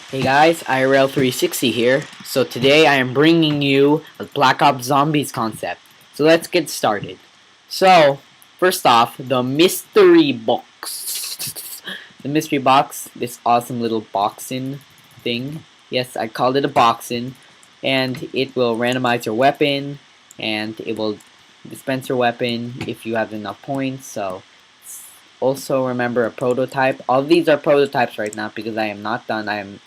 Hey guys, IRL360 here. So today I am bringing you a Black Ops Zombies concept. So let's get started. So, first off, the mystery box. The mystery box, this awesome little boxing thing. Yes, I called it a boxing. And it will randomize your weapon, and it will dispense your weapon if you have enough points. So, also remember a prototype. All of these are prototypes right now because I am not done. I am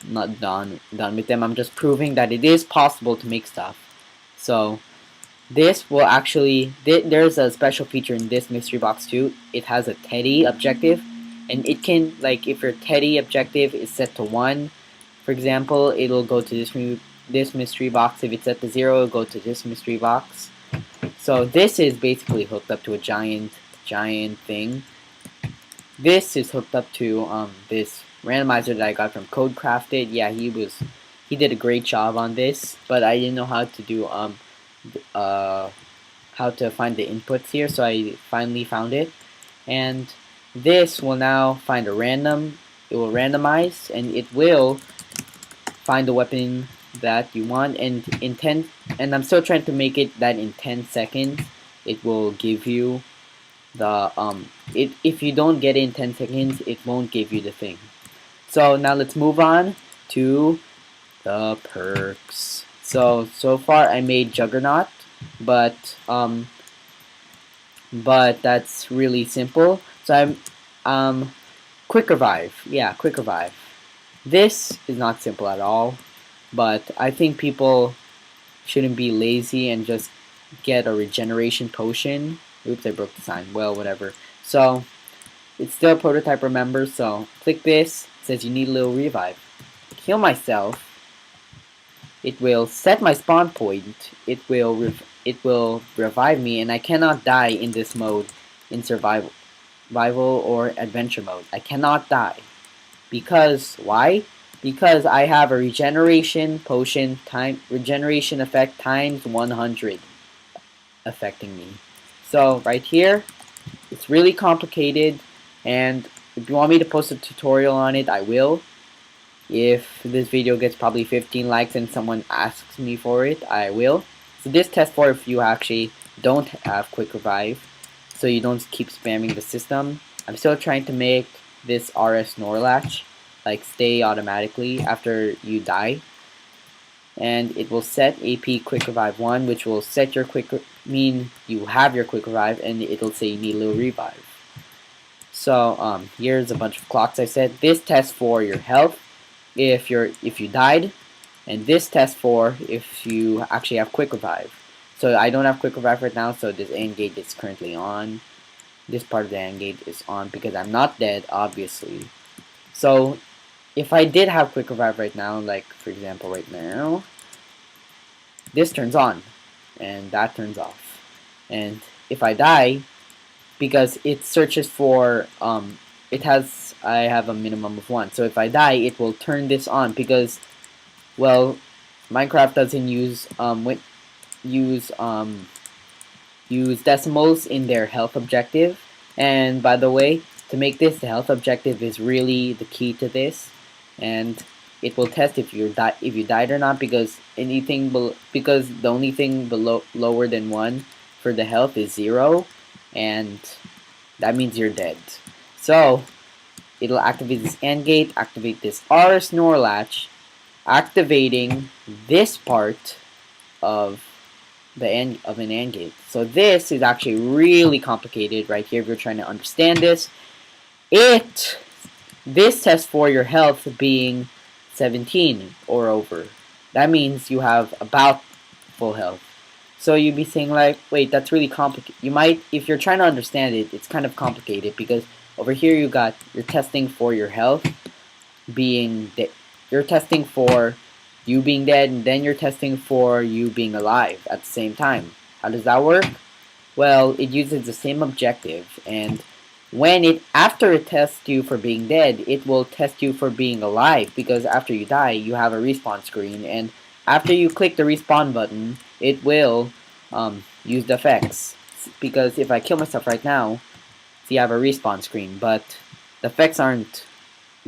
not done with them. I'm just proving that it is possible to make stuff. So this will actually there's a special feature in this mystery box too. It has a Teddy objective, and it can, like, if your Teddy objective is set to 1, for example, it'll go to this mystery box. If it's set to 0, it'll go to this mystery box. So this is basically hooked up to a giant thing. This is hooked up to this randomizer that I got from Codecrafted. Yeah, he did a great job on this, but I didn't know how to do how to find the inputs here, so I finally found it. And this will now find a random. It will randomize, and it will find the weapon that you want. And I'm still trying to make it that in 10 seconds, it will give you the if you don't get it in 10 seconds, it won't give you the thing. So now let's move on to the perks. So far I made Juggernaut, but that's really simple. So I'm Quick Revive. Yeah, Quick Revive. This is not simple at all, but I think people shouldn't be lazy and just get a regeneration potion. Oops, I broke the sign. Well, whatever. So it's still a prototype, remember, so click this. It says you need a little revive. Kill myself. It will set my spawn point. It will revive me, and I cannot die in this mode, in survival or adventure mode. I cannot die. Because why? Because I have a regeneration potion regeneration effect times 100 affecting me. So right here, it's really complicated, and if you want me to post a tutorial on it, I will. If this video gets probably 15 likes and someone asks me for it, I will. So this test for if you actually don't have Quick Revive, so you don't keep spamming the system. I'm still trying to make this RS Snorlash like stay automatically after you die. And it will set AP Quick Revive 1, which will set your mean you have your Quick Revive, and it'll say you need a little revive. So here's a bunch of clocks I set. This tests for your health if you died, and this tests for if you actually have Quick Revive. So I don't have Quick Revive right now, so this AND gate is currently on. This part of the AND gate is on because I'm not dead, obviously. So if I did have Quick Revive right now, like for example right now, this turns on and that turns off. And if I die, because it searches for I have a minimum of 1. So if I die, it will turn this on because, well, Minecraft doesn't use decimals in their health objective. And by the way, to make this the health objective is really the key to this, and it will test if you died or not, because because the only thing lower than 1 for the health is 0, and that means you're dead. So it'll activate this AND gate, activate this RS Snorlash, activating this part of an AND gate. So this is actually really complicated right here if you're trying to understand this. This tests for your health being 17 or over. That means you have about full health. So you'd be saying like, wait, that's really complicated. You might, if you're trying to understand it, it's kind of complicated because over here you're testing for your health being you're testing for you being dead, and then you're testing for you being alive at the same time. How does that work? Well, it uses the same objective, and after it tests you for being dead, it will test you for being alive, because after you die, you have a respawn screen, and after you click the respawn button, it will use the effects. Because if I kill myself right now, see, I have a respawn screen, but the effects aren't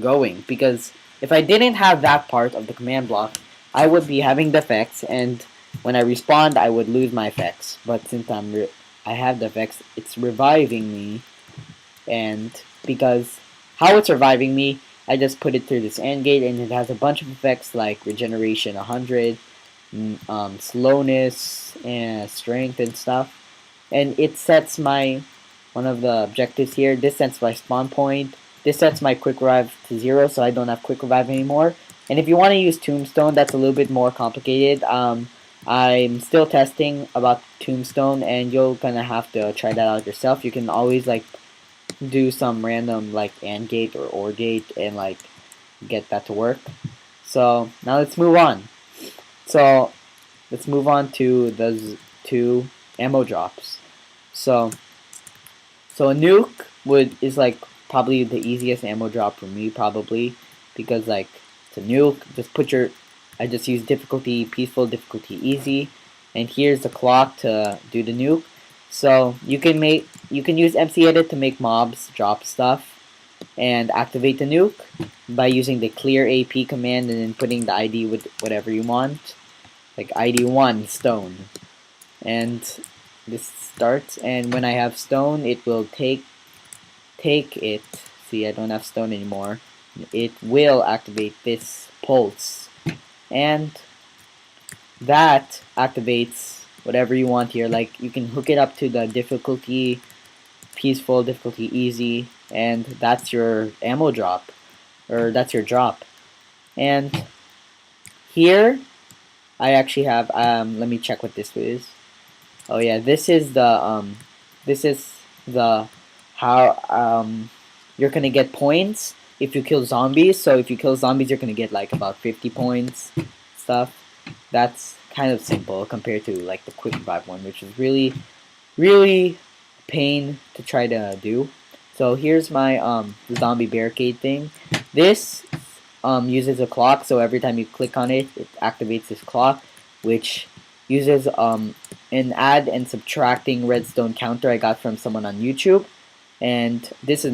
going because If I didn't have that part of the command block, I would be having the effects, and when I respawned, I would lose my effects. But since I have the effects, it's reviving me, and because how it's reviving me, I just put it through this AND gate, and it has a bunch of effects like regeneration 100, slowness, and strength and stuff. And it sets my one of the objectives here. This sets my spawn point. This sets my quick revive to 0, so I don't have quick revive anymore. And if you want to use Tombstone, that's a little bit more complicated. I'm still testing about Tombstone, and you're gonna have to try that out yourself. You can always like do some random like AND gate or OR gate and like get that to work. So now let's move on. So let's move on to the two ammo drops. So a nuke is like probably the easiest ammo drop for me, probably, because like it's a nuke. Just put your I just use difficulty peaceful, difficulty easy, and here's the clock to do the nuke. So you can use MC Edit to make mobs drop stuff and activate the nuke by using the clear AP command and then putting the ID with whatever you want, like ID 1 stone, and this starts, and when I have stone, it will take it. See, I don't have stone anymore. It will activate this pulse, and that activates whatever you want here. Like you can hook it up to the difficulty peaceful, difficulty easy, and that's your ammo drop, or that's your drop. And here I actually have let me check what this is. Oh yeah, this is the how you're gonna get points if you kill zombies. So if you kill zombies, you're gonna get like about 50 points stuff. That's kind of simple compared to like the quick revive one, which is really a pain to try to do. So here's my zombie barricade thing. This uses a clock, so every time you click on it, it activates this clock, which uses an add and subtracting redstone counter I got from someone on YouTube. And this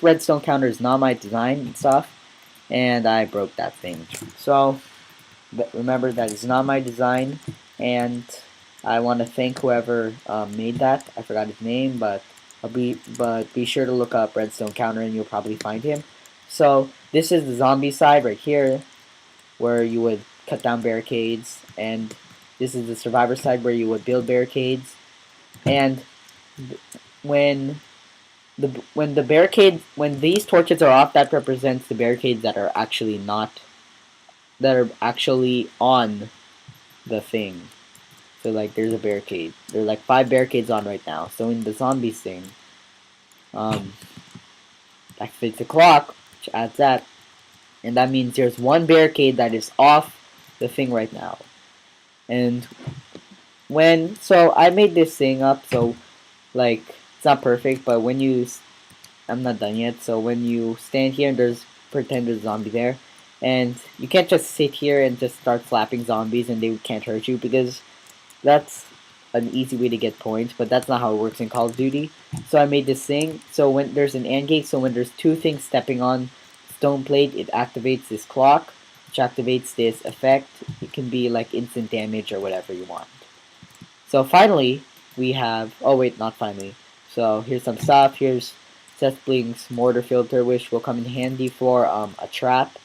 redstone counter is not my design and stuff, and I broke that thing. So remember, that is not my design, and I want to thank whoever made that. I forgot his name, but be sure to look up redstone counter and you'll probably find him. So this is the zombie side right here, where you would cut down barricades, and this is the survivor side where you would build barricades. And when these torches are off, that represents the barricades that are actually on the thing. So like there's a barricade. There are like 5 barricades on right now. So in the zombies thing, activates the clock, which adds that, and that means there's one barricade that is off the thing right now. And so I made this thing up, so like it's not perfect, but I'm not done yet. So when you stand here and pretend there's a zombie there, and you can't just sit here and just start slapping zombies and they can't hurt you, because that's an easy way to get points, but that's not how it works in Call of Duty. So I made this thing, so when there's an AND gate, so when there's 2 things stepping on stone plate, it activates this clock, which activates this effect. It can be like instant damage or whatever you want. So finally, we have, oh wait, not finally. So here's some stuff. Here's Sethblink's mortar filter, which will come in handy for a trap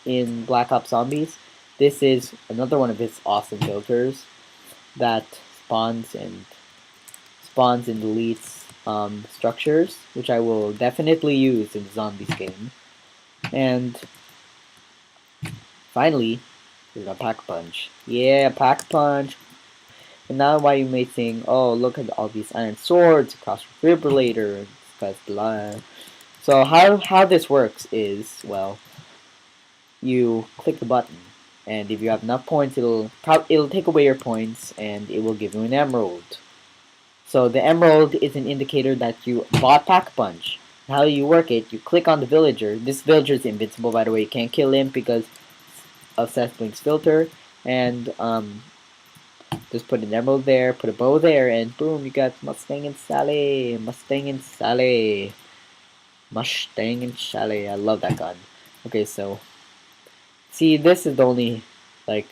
in Black Ops Zombies. This is another one of his awesome filters that spawns and deletes structures, which I will definitely use in the Zombies game. And finally, there's a pack punch. Yeah, pack punch. And now why you may think, oh, look at all these iron swords, cross defibrillator, because blah. So how this works is, well, you click the button, and if you have enough points, it'll take away your points, and it will give you an emerald. So the emerald is an indicator that you bought Pack Punch. How you work it, you click on the villager. This villager is invincible, by the way. You can't kill him because of Sethblink's filter. And just put an emerald there, put a bow there, and boom, you got Mustang and Sally. Mustang and Sally. Mustang and Sally. I love that gun. Okay, so see, this is the only like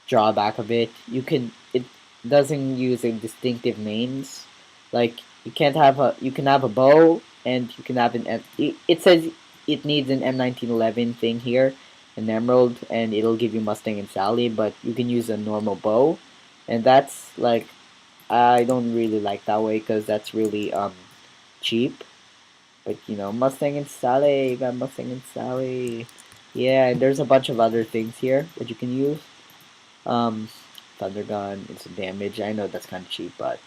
drawback of it. It doesn't use a distinctive names. Like you can have a bow and you can have it says it needs an M1911 thing here, an emerald, and it'll give you Mustang and Sally, but you can use a normal bow, and that's like I don't really like that way because that's really cheap. But you know, Mustang and Sally, you got Mustang and Sally. Yeah, and there's a bunch of other things here that you can use. Um, Thunder Gun, instant damage. I know that's kind of cheap, but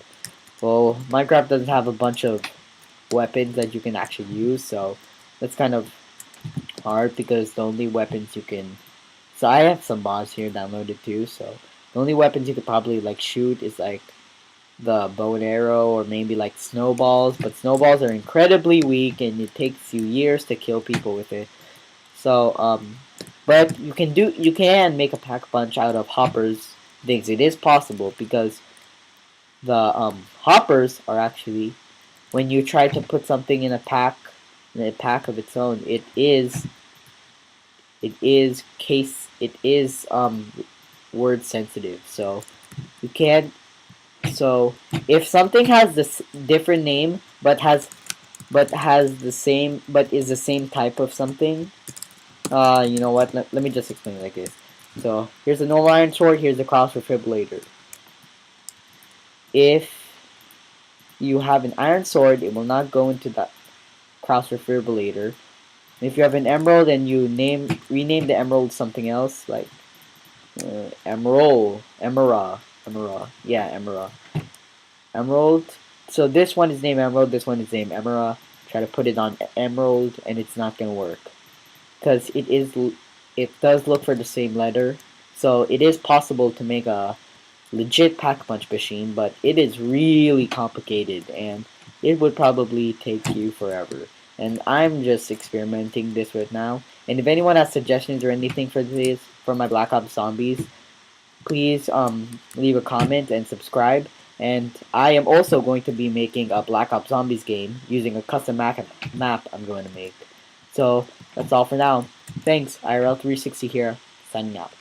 well, Minecraft doesn't have a bunch of weapons that you can actually use, so that's kind of hard because the only weapons you can. So I have some mods here downloaded too. So the only weapons you could probably like shoot is like the bow and arrow or maybe like snowballs, but snowballs are incredibly weak and it takes you years to kill people with it. So but you can make a pack punch out of hoppers things. It is possible because the hoppers are actually when you try to put something in a pack of its own, it is word sensitive. So you can't. So if something has this different name but has the same but is the same type of something, you know what? Let me just explain it like this. So here's a normal iron sword. Here's a cross defibrillator. If you have an iron sword, it will not go into that cross defibrillator. If you have an emerald and you rename the emerald something else like emerald. So this one is named emerald. This one is named emerald. Try to put it on emerald, and it's not gonna work because it does look for the same letter. So it is possible to make a legit pack punch machine, but it is really complicated and it would probably take you forever. And I'm just experimenting this right now. And if anyone has suggestions or anything for this for my Black Ops Zombies, please leave a comment and subscribe. And I am also going to be making a Black Ops Zombies game using a custom map I'm going to make. So that's all for now. Thanks, IRL360 here, signing out.